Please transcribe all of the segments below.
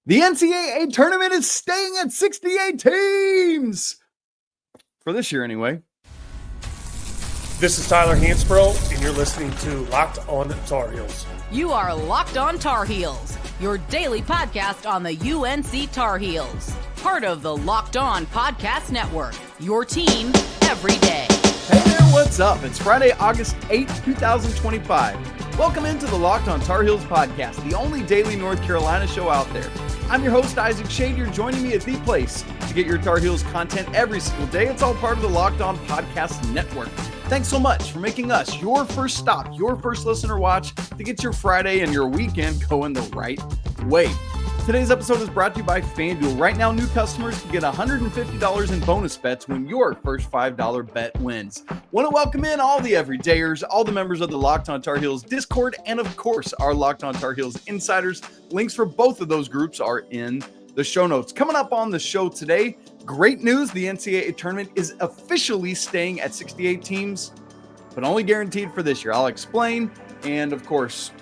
The NCAA Tournament is staying at 68 teams! For this year, anyway. This is Tyler Hansbrough, and you're listening to Locked On Tar Heels. You are Locked On Tar Heels, your daily podcast on the UNC Tar Heels. Part of the Locked On Podcast Network, your team every day. Hey there, what's up? It's Friday, August 8th, 2025. Welcome into the Locked On Tar Heels podcast, the only daily North Carolina show out there. I'm your host, Isaac Schade. You're joining me at the place to get your Tar Heels content every single day. It's all part of the Locked On Podcast Network. Thanks so much for making us your first stop, your first listen or watch to get your Friday and your weekend going the right way. Today's episode is brought to you by FanDuel. Right now, new customers can get $150 in bonus bets when your first $5 bet wins. Want to welcome in all the everydayers, all the members of the Locked On Tar Heels Discord, and of course, our Locked On Tar Heels insiders. Links for both of those groups are in the show notes. Coming up on the show today, great news. The NCAA Tournament is officially staying at 68 teams, but only guaranteed for this year. I'll explain, and of course,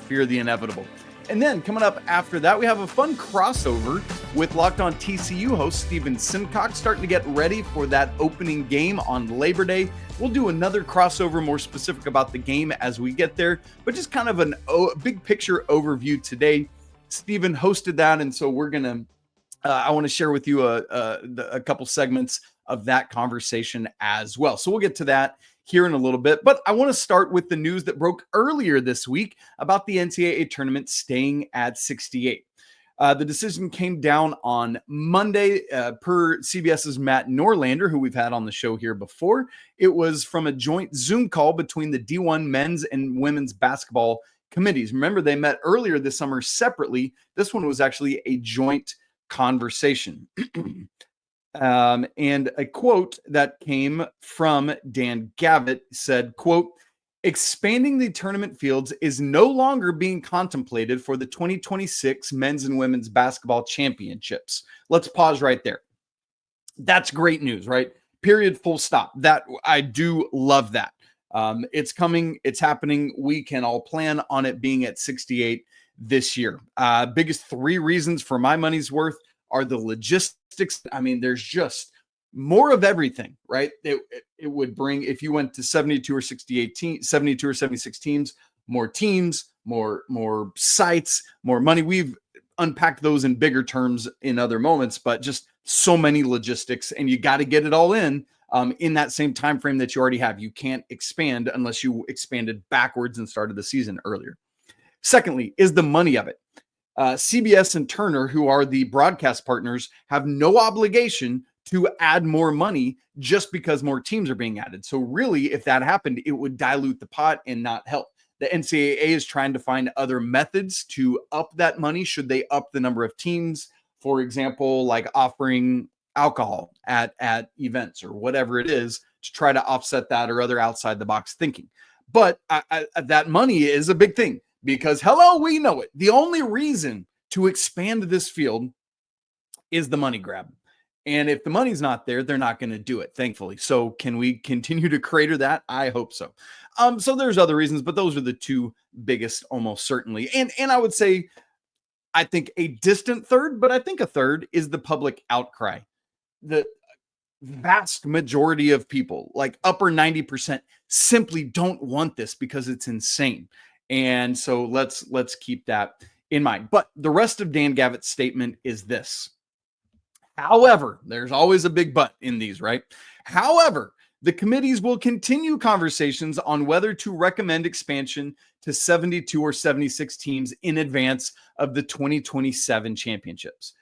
fear the inevitable. And then coming up after that, we have a fun crossover with Locked On TCU host Stephen Simcox, starting to get ready for that opening game on Labor Day. We'll do another crossover more specific about the game as we get there, but just kind of a big picture overview today. Stephen hosted that, and so we're going to, I want to share with you a couple segments of that conversation as well. So we'll get to that here in a little bit, but I want to start with the news that broke earlier this week about the NCAA tournament staying at 68. The decision came down on Monday per CBS's Matt Norlander, who we've had on the show here before. It was from a joint Zoom call between the D1 men's and women's basketball committees. Remember, they met earlier this summer separately. This one was actually a joint conversation. And a quote that came from Dan Gavitt said, quote, "Expanding the tournament fields is no longer being contemplated for the 2026 men's and women's basketball championships." Let's pause right there. That's great news, right? Period, full stop. That I do love that. It's coming. It's happening. We can all plan on it being at 68 this year. Biggest three reasons for my money's worth are the logistics. I mean, there's just more of everything, right? It would bring, if you went to 72 or 68 teams, 72 or 76 teams, more sites, more money. We've unpacked those in bigger terms in other moments, but just so many logistics, and you got to get it all in that same time frame that you already have. You can't expand unless you expanded backwards and started the season earlier. Secondly, is the money of it. CBS and Turner, who are the broadcast partners, have no obligation to add more money just because more teams are being added. So really, if that happened, it would dilute the pot and not help. The NCAA is trying to find other methods to up that money should they up the number of teams. For example, like offering alcohol at events or whatever it is to try to offset that, or other outside the box thinking. But that money is a big thing. Because, hello, we know it. The only reason to expand this field is the money grab. And if the money's not there, they're not going to do it, thankfully. So can we continue to crater that? I hope so. So there's other reasons, but those are the two biggest, almost certainly. And I would say, I think a distant third, but I think a third is the public outcry. The vast majority of people, like upper 90%, simply don't want this because it's insane. And so let's keep that in mind. But the rest of Dan Gavitt's statement is this. However, there's always a big but in these, right? However, the committees will continue conversations on whether to recommend expansion to 72 or 76 teams in advance of the 2027 championships.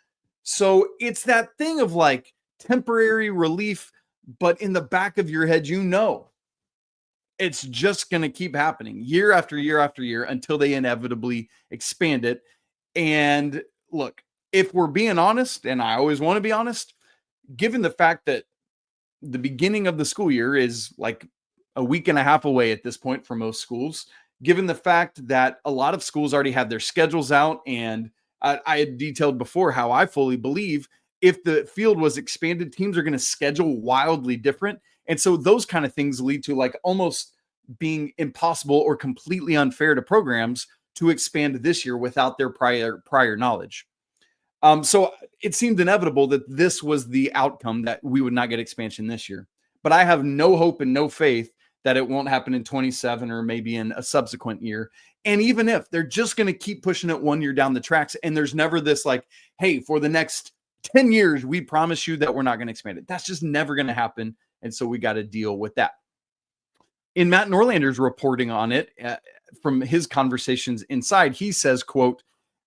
So it's that thing of like temporary relief, but in the back of your head, you know, it's just going to keep happening year after year after year until they inevitably expand it. And look, if we're being honest, and I always want to be honest, given the fact that the beginning of the school year is like a week and a half away at this point for most schools, given the fact that a lot of schools already have their schedules out, and I had detailed before how I fully believe if the field was expanded, teams are going to schedule wildly different. And so those kind of things lead to like almost being impossible or completely unfair to programs to expand this year without their prior knowledge. So it seemed inevitable that this was the outcome, that we would not get expansion this year. But I have no hope and no faith that it won't happen in 27 or maybe in a subsequent year. And even if they're just going to keep pushing it 1 year down the tracks, and there's never this like, hey, for the next 10 years, we promise you that we're not going to expand it. That's just never going to happen. And so we got to deal with that. In Matt Norlander's reporting on it, from his conversations inside, he says, quote,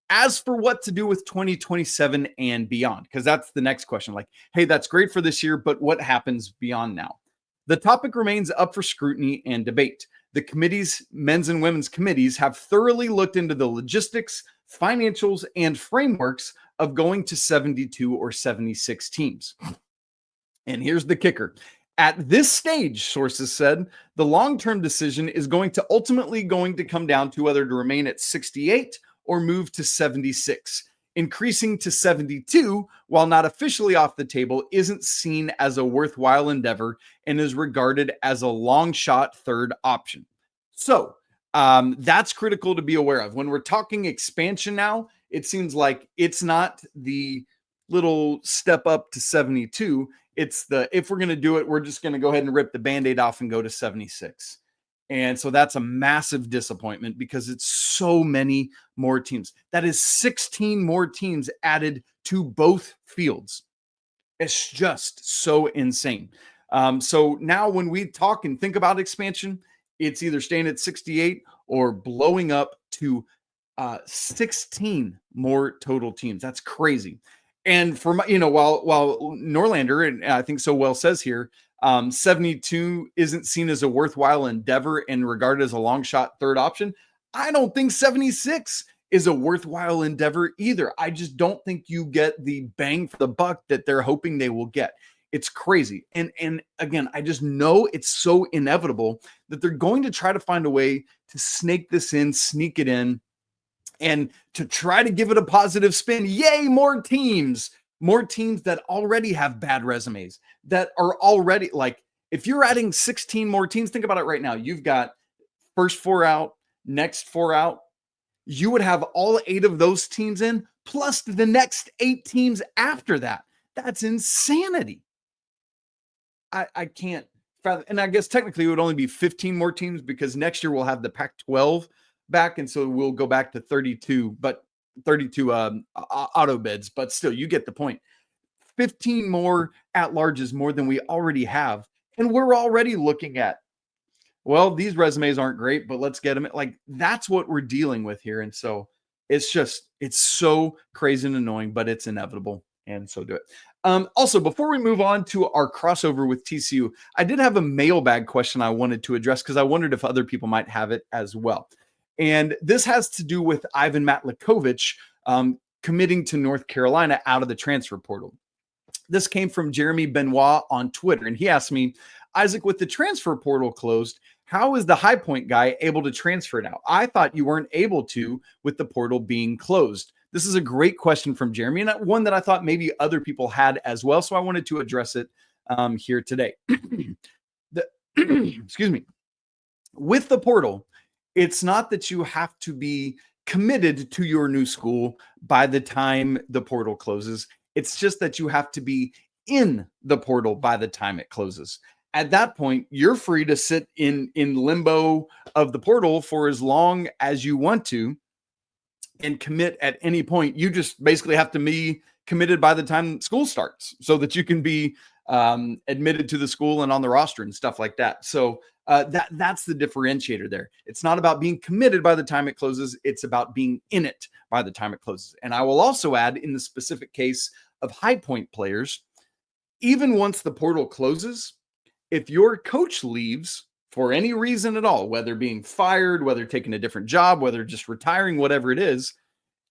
as for what to do with 2027 and beyond, because that's the next question. Like, hey, that's great for this year, but what happens beyond now? The topic remains up for scrutiny and debate. The committee's men's and women's committees have thoroughly looked into the logistics, financials, and frameworks of going to 72 or 76 teams. And here's the kicker. At this stage, sources said, the long-term decision is ultimately going to come down to whether to remain at 68 or move to 76. Increasing to 72, while not officially off the table, isn't seen as a worthwhile endeavor and is regarded as a long shot third option. So that's critical to be aware of. When we're talking expansion now, it seems like it's not the little step up to 72. It's if we're going to do it, we're just going to go ahead and rip the Band-Aid off and go to 76. And so that's a massive disappointment because it's so many more teams. That is 16 more teams added to both fields. It's just so insane. So now when we talk and think about expansion, it's either staying at 68 or blowing up to 16 more total teams. That's crazy. And for my, while Norlander, and I think so well says here, 72 isn't seen as a worthwhile endeavor and regarded as a long shot third option. I don't think 76 is a worthwhile endeavor either. I just don't think you get the bang for the buck that they're hoping they will get. It's crazy. And again, I just know it's so inevitable that they're going to try to find a way to snake this in, sneak it in, and to try to give it a positive spin. Yay, more teams that already have bad resumes, that are already like, if you're adding 16 more teams, think about it right now. You've got first 4 out, next 4 out. You would have all 8 of those teams in, plus the next 8 teams after that. That's insanity. I can't fathom. And I guess technically it would only be 15 more teams because next year we'll have the Pac-12 back. And so we'll go back to 32 auto bids, but still you get the point. 15 more at larges more than we already have. And we're already looking at, well, these resumes aren't great, but let's get them. Like, that's what we're dealing with here. And so it's so crazy and annoying, but it's inevitable. And so do it. Also, before we move on to our crossover with TCU, I did have a mailbag question I wanted to address because I wondered if other people might have it as well. And this has to do with Ivan Matlakovich committing to North Carolina out of the transfer portal. This came from Jeremy Benoit on Twitter, and he asked me, Isaac, with the transfer portal closed, how is the High Point guy able to transfer now? I thought you weren't able to with the portal being closed. This is a great question from Jeremy, and one that I thought maybe other people had as well, so I wanted to address it here today. Excuse me. With the portal, it's not that you have to be committed to your new school by the time the portal closes. It's just that you have to be in the portal by the time it closes. At that point, you're free to sit in limbo of the portal for as long as you want to and commit at any point. You just basically have to be committed by the time school starts so that you can be admitted to the school and on the roster and stuff like that. So that's the differentiator there. It's not about being committed by the time it closes. It's about being in it by the time it closes. And I will also add, in the specific case of High Point players, even once the portal closes, if your coach leaves for any reason at all, whether being fired, whether taking a different job, whether just retiring, whatever it is,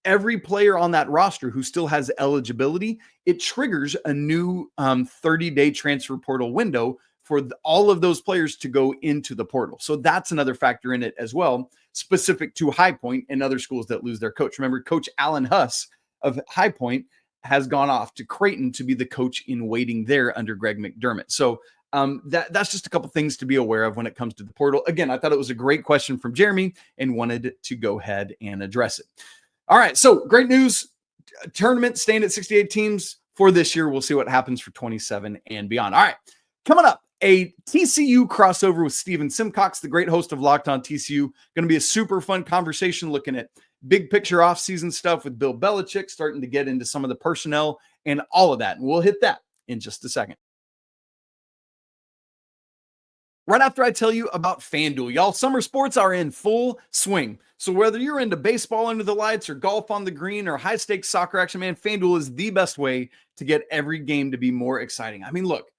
every player on that roster who still has eligibility, it triggers a new 30-day transfer portal window for all of those players to go into the portal. So that's another factor in it as well, specific to High Point and other schools that lose their coach. Remember, Coach Alan Huss of High Point has gone off to Creighton to be the coach in waiting there under Greg McDermott. So that's just a couple things to be aware of when it comes to the portal. Again, I thought it was a great question from Jeremy and wanted to go ahead and address it. All right, so great news. tournament staying at 68 teams for this year. We'll see what happens for 27 and beyond. All right, coming up, a TCU crossover with Stephen Simcox, the great host of Locked On TCU. Going to be a super fun conversation looking at big picture offseason stuff with Bill Belichick, starting to get into some of the personnel and all of that. And we'll hit that in just a second. Right after I tell you about FanDuel, y'all, summer sports are in full swing. So whether you're into baseball under the lights or golf on the green or high stakes soccer action, man, FanDuel is the best way to get every game to be more exciting. I mean, look,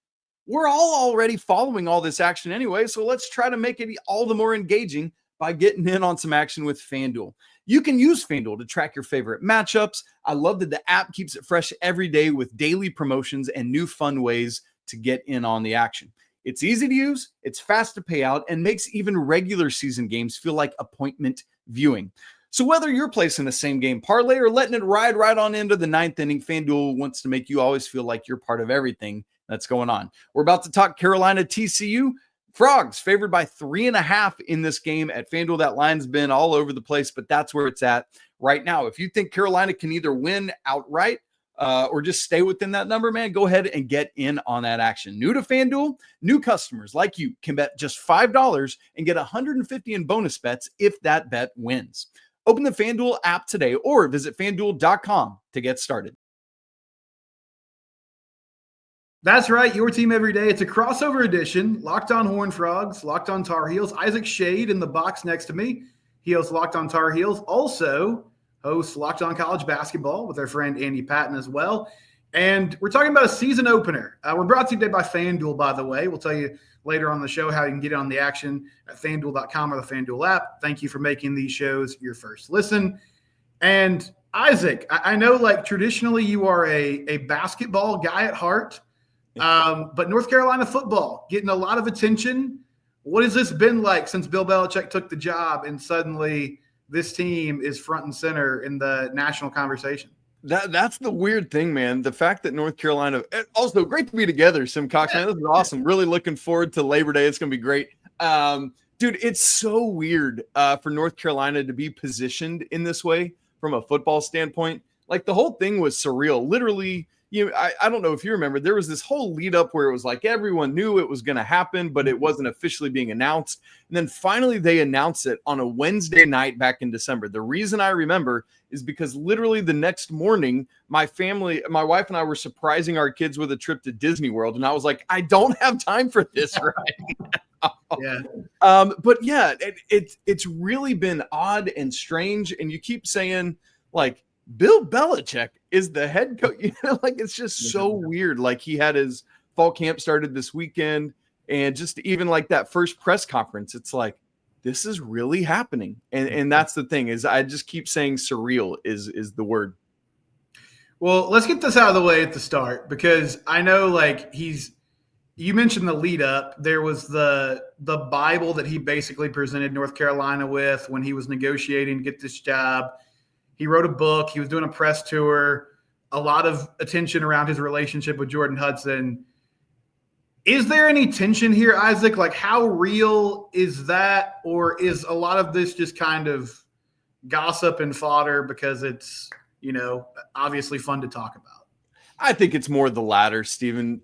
we're all already following all this action anyway, so let's try to make it all the more engaging by getting in on some action with FanDuel. You can use FanDuel to track your favorite matchups. I love that the app keeps it fresh every day with daily promotions and new fun ways to get in on the action. It's easy to use, it's fast to pay out, and makes even regular season games feel like appointment viewing. So whether you're placing a same game parlay or letting it ride right on into the ninth inning, FanDuel wants to make you always feel like you're part of everything that's going on. We're about to talk Carolina TCU. Frogs favored by 3.5 in this game at FanDuel. That line's been all over the place, but that's where it's at right now. If you think Carolina can either win outright or just stay within that number, man, go ahead and get in on that action. New to FanDuel, new customers like you can bet just $5 and get $150 in bonus bets if that bet wins. Open the FanDuel app today or visit FanDuel.com to get started. That's right, your team every day. It's a crossover edition. Locked On Horned Frogs, Locked On Tar Heels. Isaac Schade in the box next to me. He hosts Locked On Tar Heels. Also hosts Locked On College Basketball with our friend Andy Patton as well. And we're talking about a season opener. We're brought to you today by FanDuel, by the way. We'll tell you later on the show how you can get on the action at FanDuel.com or the FanDuel app. Thank you for making these shows your first listen. And Isaac, I know like traditionally you are a basketball guy at heart. But North Carolina football getting a lot of attention. What has this been like since Bill Belichick took the job and suddenly this team is front and center in the national conversation? That's the weird thing, man. The fact that North Carolina, also great to be together, Simcox, man. This is awesome. Really looking forward to Labor Day. It's going to be great. Dude, it's so weird for North Carolina to be positioned in this way from a football standpoint. Like the whole thing was surreal. Literally, I don't know if you remember, there was this whole lead up where it was like everyone knew it was going to happen, but it wasn't officially being announced. And then finally they announced it on a Wednesday night back in December. The reason I remember is because literally the next morning, my wife and I were surprising our kids with a trip to Disney World. And I was like, I don't have time for this right now. Yeah. But yeah, it's really been odd and strange. And you keep saying like, Bill Belichick is the head coach. Like it's just so weird. Like he had his fall camp started this weekend, and just even like that first press conference, it's like this is really happening. And that's the thing is I just keep saying surreal is the word. Well, let's get this out of the way at the start because I know like you mentioned the lead up. There was the Bible that he basically presented North Carolina with when he was negotiating to get this job. He wrote a book. He was doing a press tour, a lot of attention around his relationship with Jordan Hudson. Is there any tension here, Isaac? Like how real is that? Or is a lot of this just kind of gossip and fodder because it's, obviously fun to talk about? I think it's more the latter, Stephen.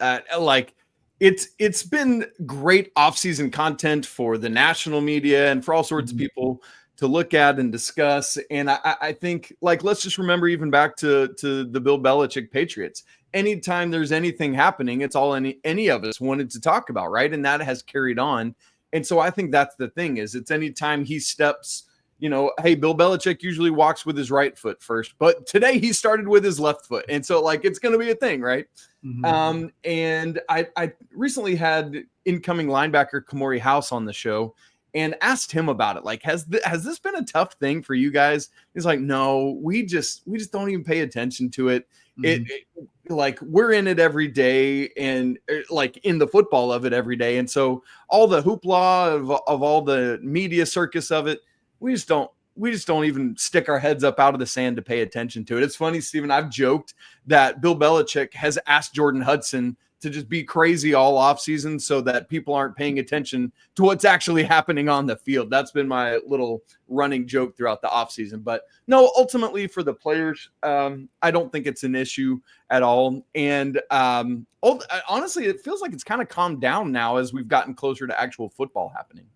It's been great offseason content for the national media and for all sorts of people to look at and discuss. And I think like, let's just remember even back to the Bill Belichick Patriots. Anytime there's anything happening, it's all any of us wanted to talk about. Right. And that has carried on. And so I think that's the thing is it's anytime he steps, hey, Bill Belichick usually walks with his right foot first, but today he started with his left foot. And so like, it's going to be a thing. Right. Mm-hmm. And I recently had incoming linebacker Kamori House on the show and asked him about it. Like, has this been a tough thing for you guys? He's like, no, we just don't even pay attention to it. Mm-hmm. Like we're in it every day and like in the football of it every day. And so all the hoopla of all the media circus of it, we just don't even stick our heads up out of the sand to pay attention to it. It's funny, Stephen, I've joked that Bill Belichick has asked Jordan Hudson to just be crazy all off season so that people aren't paying attention to what's actually happening on the field. That's been my little running joke throughout the off season. But no, ultimately for the players, I don't think it's an issue at all. And honestly, it feels like it's kind of calmed down now as we've gotten closer to actual football happening.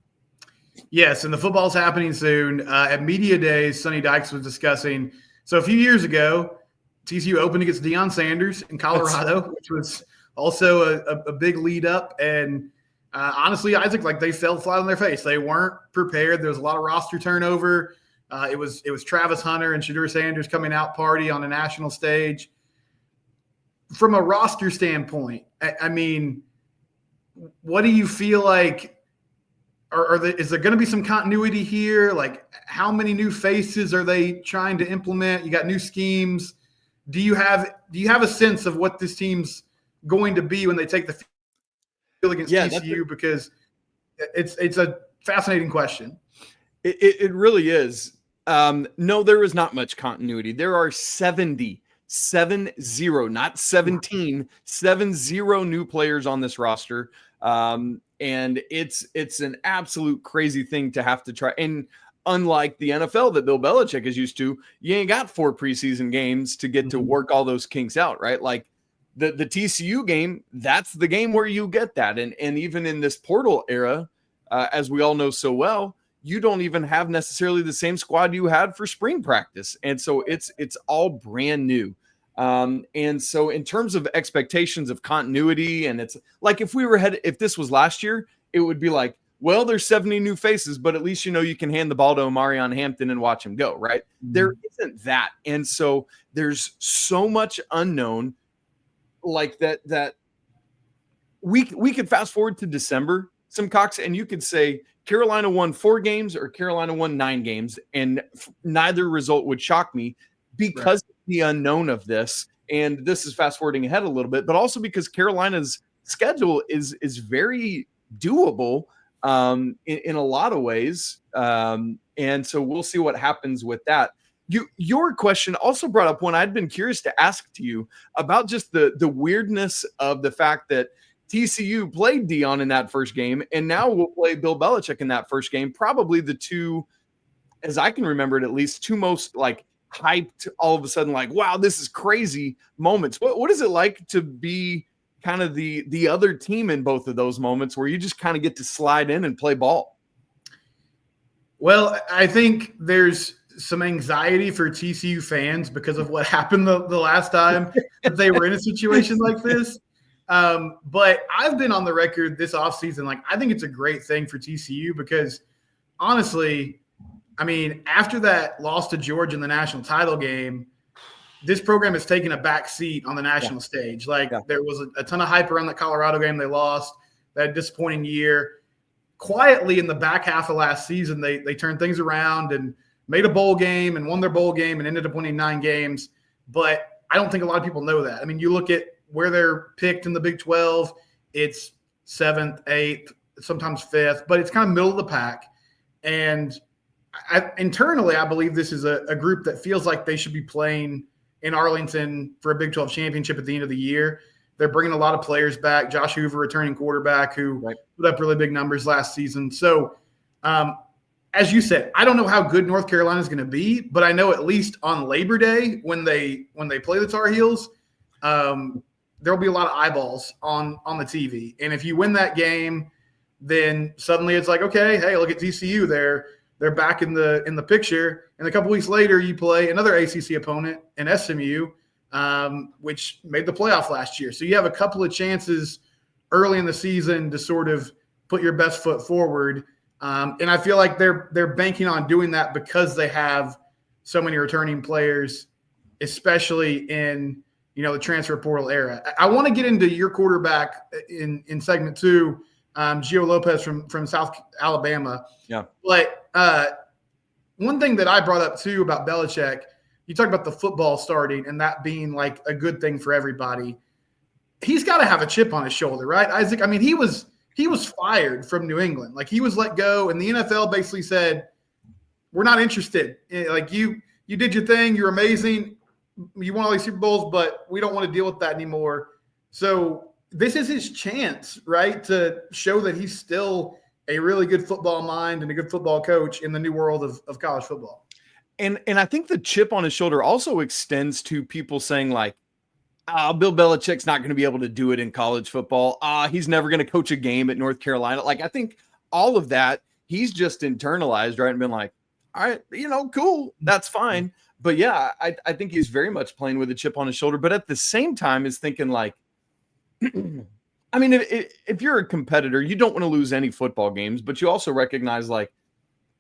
Yes, and the football's happening soon. At Media Days, Sonny Dykes was discussing. So a few years ago, TCU opened against Deion Sanders in Colorado, which was also a big lead up. And honestly, Isaac, like they fell flat on their face. They weren't prepared. There was a lot of roster turnover. It was Travis Hunter and Shedeur Sanders coming out party on a national stage. From a roster standpoint, I mean, what do you feel like? Is there going to be some continuity here? Like, how many new faces are they trying to implement? You got new schemes. Do you have a sense of what this team's going to be when they take the field against TCU? Because it's a fascinating question. It really is. No, there is not much continuity. There are 70, not 17, 70 new players on this roster. And it's an absolute crazy thing to have to try. And unlike the NFL that Bill Belichick is used to, you ain't got 4 preseason games to get to work all those kinks out, right? Like the TCU game, that's the game where you get that. And even in this portal era, as we all know so well, you don't even have necessarily the same squad you had for spring practice. And so it's all brand new. And so in terms of expectations of continuity, and it's like if this was last year, it would be like, well, there's 70 new faces, but at least you can hand the ball to Omarion Hampton and watch him go, right? Mm-hmm. There isn't that. And so there's so much unknown like that we could fast forward to December, Simcox, and you could say Carolina won 4 games or Carolina won 9 games, and neither result would shock me because of the unknown of this. And this is fast forwarding ahead a little bit, but also because Carolina's schedule is very doable in a lot of ways. And so we'll see what happens with that. Your question also brought up one I'd been curious to ask to you about, just the weirdness of the fact that TCU played Deion in that first game, and now we'll play Bill Belichick in that first game. Probably the two, as I can remember it, at least two most like hyped, all of a sudden, like, wow, this is crazy moments. What is it like to be kind of the other team in both of those moments where you just kind of get to slide in and play ball? Well, I think there's some anxiety for TCU fans because of what happened the last time that they were in a situation like this. But I've been on the record this offseason, like, I think it's a great thing for TCU because, honestly, I mean, after that loss to Georgia in the national title game, this program has taken a back seat on the national stage. Like, there was a ton of hype around the Colorado game they lost, that disappointing year. Quietly in the back half of last season, they turned things around and made a bowl game and won their bowl game and ended up winning 9 games. But I don't think a lot of people know that. I mean, you look at where they're picked in the Big 12, it's 7th, 8th, sometimes 5th, but it's kind of middle of the pack. And internally, I believe this is a group that feels like they should be playing in Arlington for a Big 12 championship at the end of the year. They're bringing a lot of players back. Josh Hoover, returning quarterback, who put up really big numbers last season. So, as you said, I don't know how good North Carolina is going to be, but I know at least on Labor Day when they play the Tar Heels, there'll be a lot of eyeballs on the TV. And if you win that game, then suddenly it's like, okay, hey, look at TCU. They're back in the picture. And a couple weeks later, you play another ACC opponent in SMU, which made the playoff last year. So you have a couple of chances early in the season to sort of put your best foot forward. And I feel like they're banking on doing that because they have so many returning players, especially in the transfer portal era. I want to get into your quarterback in segment 2, Gio Lopez from South Alabama. Yeah. But one thing that I brought up too about Belichick, you talk about the football starting and that being like a good thing for everybody. He's got to have a chip on his shoulder, right, Isaac? I mean, he was fired from New England. Like, he was let go, and the NFL basically said, we're not interested. Like, you did your thing. You're amazing. You won all these Super Bowls, but we don't want to deal with that anymore. So this is his chance, right, to show that he's still a really good football mind and a good football coach in the new world of college football. And I think the chip on his shoulder also extends to people saying like, Bill Belichick's not going to be able to do it in college football. He's never going to coach a game at North Carolina. Like, I think all of that, he's just internalized, right? And been like, all right, cool. That's fine. But yeah, I think he's very much playing with a chip on his shoulder. But at the same time is thinking like, I mean, if you're a competitor, you don't want to lose any football games, but you also recognize like,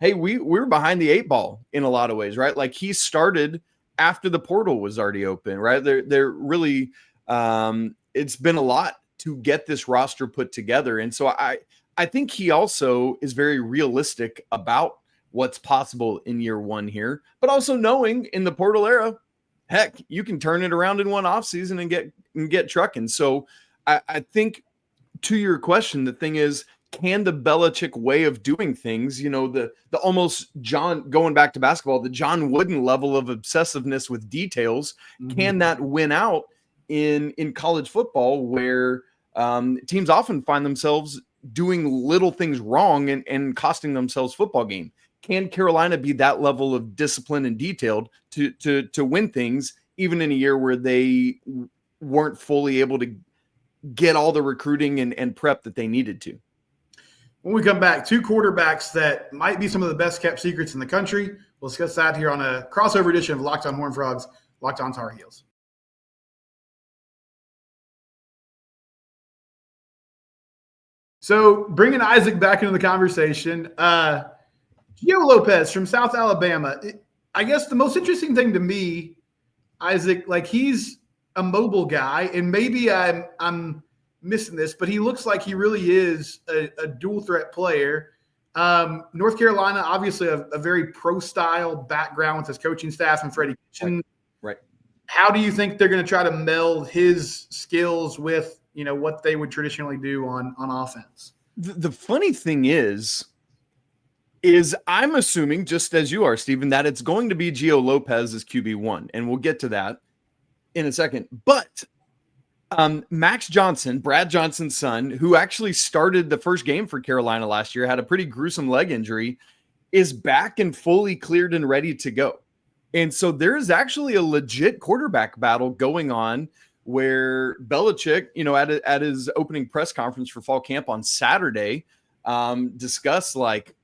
hey, we're behind the 8 ball in a lot of ways, right? Like he started after the portal was already open, right? They're really, it's been a lot to get this roster put together. And so I think he also is very realistic about what's possible in year one here, but also knowing in the portal era, heck, you can turn it around in one offseason and get trucking. So I think to your question, the thing is, can the Belichick way of doing things, the almost going back to basketball, the John Wooden level of obsessiveness with details, can that win out in college football where teams often find themselves doing little things wrong and costing themselves football game? Can Carolina be that level of discipline and detailed to win things even in a year where they weren't fully able to get all the recruiting and prep that they needed to? When we come back, 2 quarterbacks that might be some of the best kept secrets in the country. We'll discuss that here on a crossover edition of Locked on Horned Frogs, Locked on Tar Heels. So bringing Isaac back into the conversation, Gio Lopez from South Alabama. I guess the most interesting thing to me, Isaac, like he's a mobile guy, and maybe I'm missing this, but he looks like he really is a dual threat player. North Carolina, obviously a very pro style background with his coaching staff and Freddie Kitchen. Right. How do you think they're going to try to meld his skills with, what they would traditionally do on offense? The funny thing is I'm assuming, just as you are, Stephen, that it's going to be Gio Lopez as QB1, and we'll get to that in a second. But Max Johnson, Brad Johnson's son, who actually started the first game for Carolina last year, had a pretty gruesome leg injury, is back and fully cleared and ready to go. And so there is actually a legit quarterback battle going on where Belichick, at his opening press conference for fall camp on Saturday, discussed like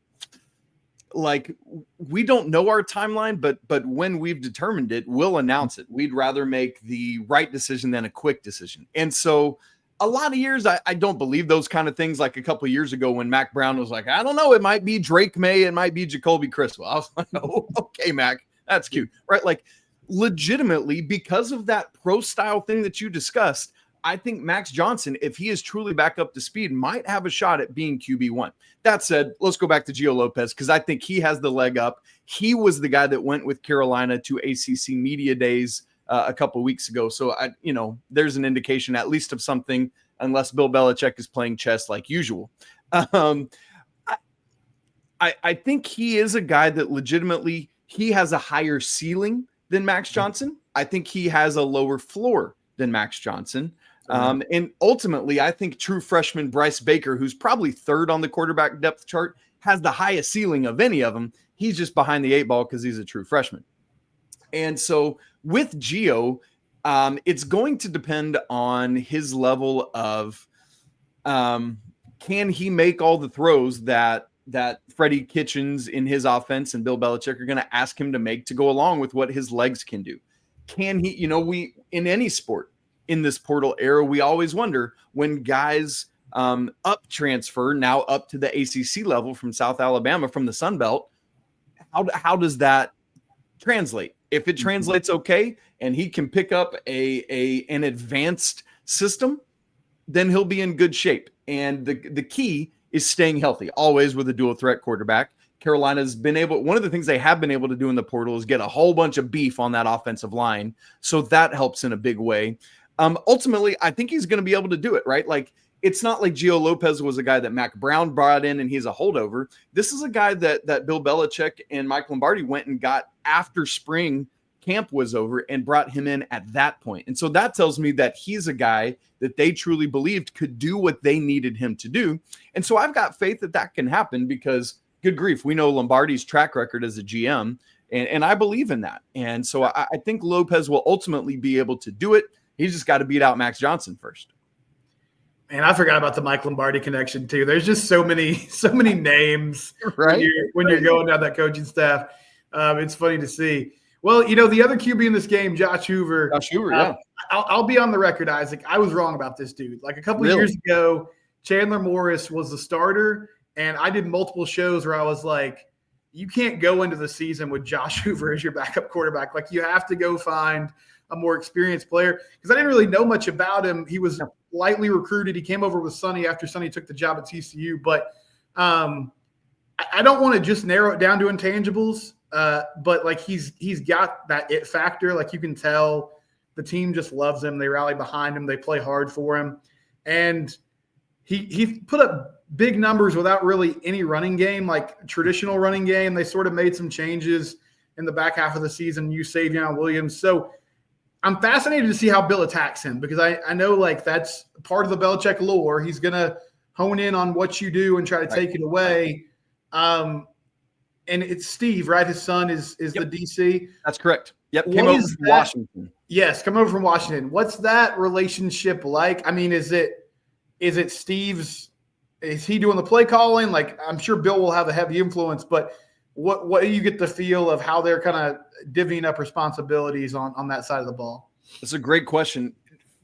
we don't know our timeline, but when we've determined it, we'll announce it. We'd rather make the right decision than a quick decision. And so a lot of years, I don't believe those kind of things. Like a couple of years ago when Mac Brown was like, I don't know, it might be Drake May, it might be Jacoby Criswell. I was like, oh, okay, Mac, that's cute, right? Like legitimately, because of that pro style thing that you discussed, I think Max Johnson, if he is truly back up to speed, might have a shot at being QB1. That said, let's go back to Gio Lopez because I think he has the leg up. He was the guy that went with Carolina to ACC Media Days a couple of weeks ago. So, there's an indication at least of something, unless Bill Belichick is playing chess like usual. I think he is a guy that legitimately, he has a higher ceiling than Max Johnson. I think he has a lower floor than Max Johnson. And ultimately, I think true freshman Bryce Baker, who's probably third on the quarterback depth chart, has the highest ceiling of any of them. He's just behind the 8 ball because he's a true freshman. And so with Gio, it's going to depend on his level of can he make all the throws that Freddie Kitchens in his offense and Bill Belichick are going to ask him to make to go along with what his legs can do. Can he, we in any sport, in this portal era, we always wonder when guys up transfer now up to the ACC level from South Alabama, from the Sun Belt, how does that translate? If it translates okay and he can pick up an advanced system, then he'll be in good shape. And the key is staying healthy, always with a dual threat quarterback. Carolina's been able, one of the things they have been able to do in the portal is get a whole bunch of beef on that offensive line. So that helps in a big way. Ultimately, I think he's going to be able to do it, right? Like, it's not like Gio Lopez was a guy that Mac Brown brought in and he's a holdover. This is a guy that Bill Belichick and Mike Lombardi went and got after spring camp was over and brought him in at that point. And so that tells me that he's a guy that they truly believed could do what they needed him to do. And so I've got faith that that can happen because, good grief, we know Lombardi's track record as a GM, and I believe in that. And so I think Lopez will ultimately be able to do it. He's just got to beat out Max Johnson first. And I forgot about the Mike Lombardi connection too. There's just so many names right when you're going down that coaching staff. It's funny to see. Well, the other QB in this game, Josh Hoover. Yeah. I'll be on the record, Isaac. I was wrong about this dude. Like a couple of years ago, Chandler Morris was the starter, and I did multiple shows where I was like, you can't go into the season with Josh Hoover as your backup quarterback. Like you have to go find a more experienced player, because I didn't really know much about him. He was lightly recruited. He came over with Sonny after Sonny took the job at TCU. But I don't want to just narrow it down to intangibles. But like he's got that it factor. Like you can tell the team just loves him. They rally behind him. They play hard for him. And he put up big numbers without really any running game, like traditional running game. They sort of made some changes in the back half of the season, used Davion Williams. So I'm fascinated to see how Bill attacks him, because I know like that's part of the Belichick lore. He's going to hone in on what you do and try to take it away. And it's Steve, right? His son is the DC. That's correct. Yep. Came over from Washington. Yes, come over from Washington. What's that relationship like? I mean, is it Steve's? Is he doing the play calling? Like, I'm sure Bill will have a heavy influence, but what do you get the feel of how they're kind of divvying up responsibilities on that side of the ball? That's a great question.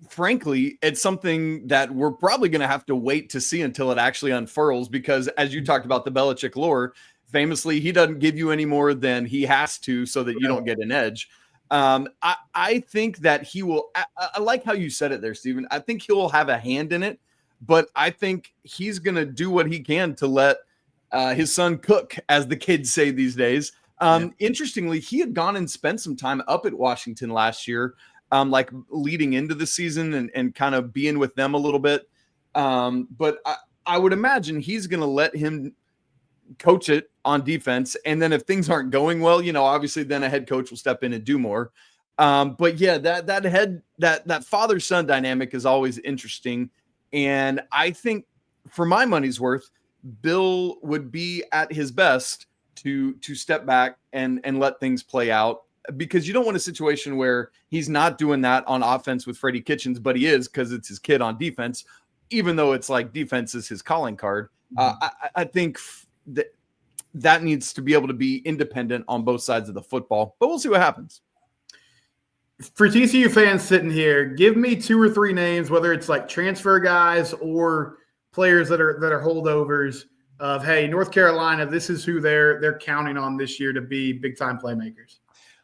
Frankly, it's something that we're probably going to have to wait to see until it actually unfurls, because as you talked about the Belichick lore, famously, he doesn't give you any more than he has to so that you don't get an edge. I think that he will – I like how you said it there, Stephen. I think he'll have a hand in it, but I think he's going to do what he can to let his son cook, as the kids say these days. Interestingly, he had gone and spent some time up at Washington last year, like leading into the season and kind of being with them a little bit. But I would imagine he's going to let him coach it on defense. And then if things aren't going well, obviously then a head coach will step in and do more. But yeah, that father-son dynamic is always interesting. And I think for my money's worth, Bill would be at his best to step back and let things play out, because you don't want a situation where he's not doing that on offense with Freddie Kitchens, but he is, because it's his kid on defense, even though it's like defense is his calling card. I think that needs to be able to be independent on both sides of the football, but we'll see what happens. For TCU fans sitting here, give me 2 or 3 names, whether it's like transfer guys or players that are holdovers of, hey, North Carolina, this is who they're counting on this year to be big time playmakers.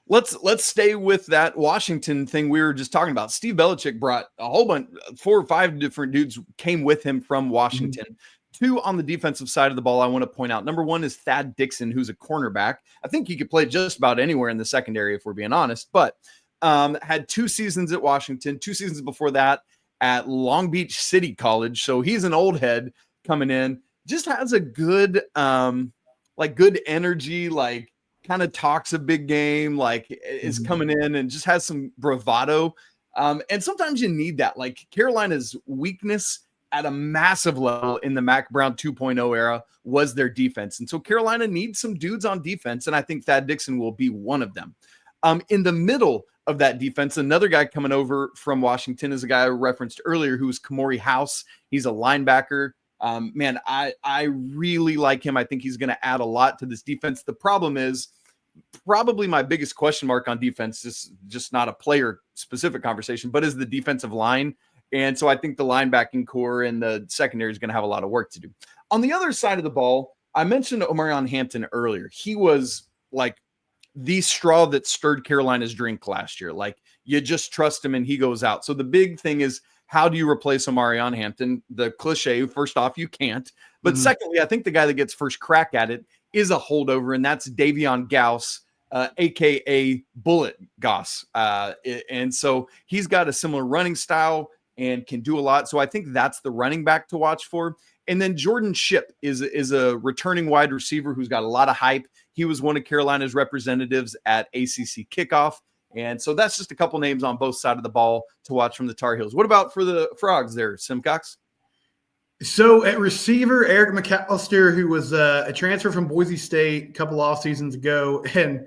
Let's stay with that Washington thing we were just talking about. Steve Belichick brought a whole bunch, 4 or 5 different dudes came with him from Washington. Mm-hmm. 2 on the defensive side of the ball I want to point out. Number 1 is Thad Dixon, who's a cornerback. I think he could play just about anywhere in the secondary, if we're being honest, but had 2 seasons at Washington, 2 seasons before that at Long Beach City College. So he's an old head coming in, just has a good, good energy, like kind of talks a big game, like is coming in and just has some bravado. And sometimes you need that. Like Carolina's weakness at a massive level in the Mac Brown 2.0 era was their defense. And so Carolina needs some dudes on defense, and I think Thad Dixon will be one of them. In the middle of that defense, another guy coming over from Washington is a guy I referenced earlier, who's Kamori House. He's a linebacker. Man, I really like him. I think he's going to add a lot to this defense. The problem is probably my biggest question mark on defense is just not a player specific conversation, but is the defensive line. And so I think the linebacking core and the secondary is going to have a lot of work to do. On the other side of the ball, I mentioned Omarion Hampton earlier. He was like the straw that stirred Carolina's drink last year. Like you just trust him and he goes out. So the big thing is, how do you replace Omarion Hampton? The cliche, first off, you can't. But secondly, I think the guy that gets first crack at it is a holdover, and that's Davion Gause, a.k.a. Bullet Gause. And so he's got a similar running style and can do a lot. So I think that's the running back to watch for. And then Jordan Shipp is a returning wide receiver who's got a lot of hype. He was one of Carolina's representatives at ACC Kickoff. And so that's just a couple names on both sides of the ball to watch from the Tar Heels. What about for the Frogs there, Simcox? So at receiver, Eric McAllister, who was a transfer from Boise State a couple off seasons ago, and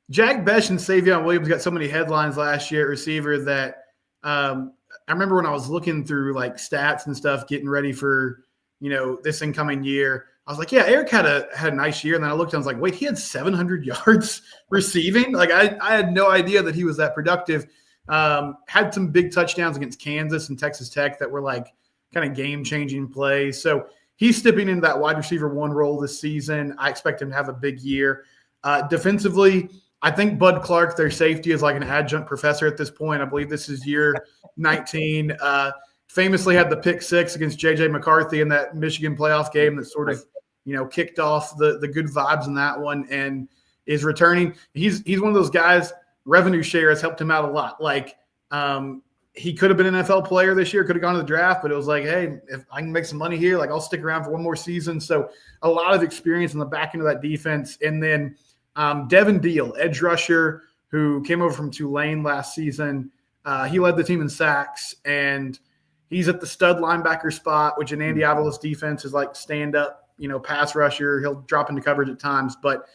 Jack Besh and Davion Williams got so many headlines last year at receiver that I remember when I was looking through like stats and stuff, getting ready for this incoming year. I was like, yeah, Eric had a nice year, and then I looked and I was like, wait, he had 700 yards receiving. Like I had no idea that he was that productive. Had some big touchdowns against Kansas and Texas Tech that were like kind of game-changing plays. So he's stepping into that wide receiver 1 role this season. I expect him to have a big year. Defensively, I think Bud Clark, their safety, is like an adjunct professor at this point. I believe this is year 19. Famously had the pick 6 against J.J. McCarthy in that Michigan playoff game that sort of, kicked off the good vibes in that one, and is returning. He's one of those guys, revenue share has helped him out a lot. Like, he could have been an NFL player this year, could have gone to the draft, but it was like, hey, if I can make some money here, like I'll stick around for one more season. So a lot of experience in the back end of that defense. And then Devin Deal, edge rusher, who came over from Tulane last season. He led the team in sacks, and he's at the stud linebacker spot, which in Andy Avala's defense is like stand-up, pass rusher. He'll drop into coverage at times, but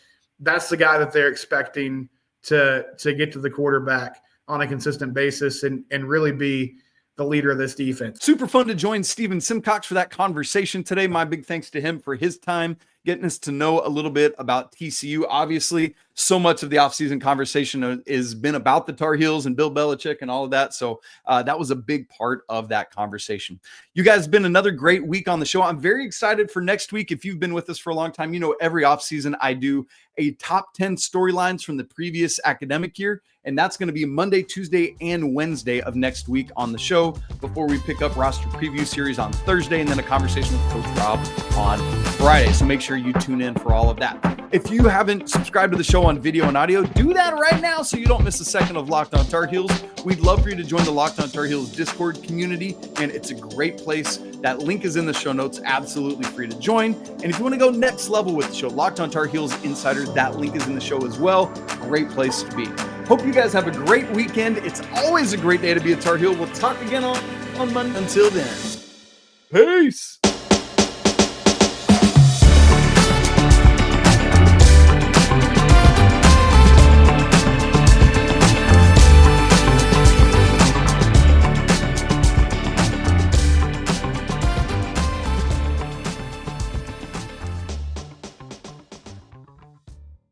that's the guy that they're expecting to get to the quarterback on a consistent basis and really be the leader of this defense. Super fun to join Stephen Simcox for that conversation today. My big thanks to him for his time, getting us to know a little bit about TCU. Obviously, so much of the offseason conversation has been about the Tar Heels and Bill Belichick and all of that. So that was a big part of that conversation. You guys have been another great week on the show. I'm very excited for next week. If you've been with us for a long time, every offseason I do a top 10 storylines from the previous academic year. And that's going to be Monday, Tuesday, and Wednesday of next week on the show before we pick up roster preview series on Thursday and then a conversation with Coach Rob on Friday. So make sure you tune in for all of that. If you haven't subscribed to the show on video and audio, do that right now so you don't miss a second of Locked On Tar Heels. We'd love for you to join the Locked On Tar Heels Discord community, and it's a great place. That link is in the show notes, absolutely free to join. And if you want to go next level with the show, Locked On Tar Heels Insider, that link is in the show as well. Great place to be. Hope you guys have a great weekend. It's always a great day to be a Tar Heel. We'll talk again on Monday. Until then, peace.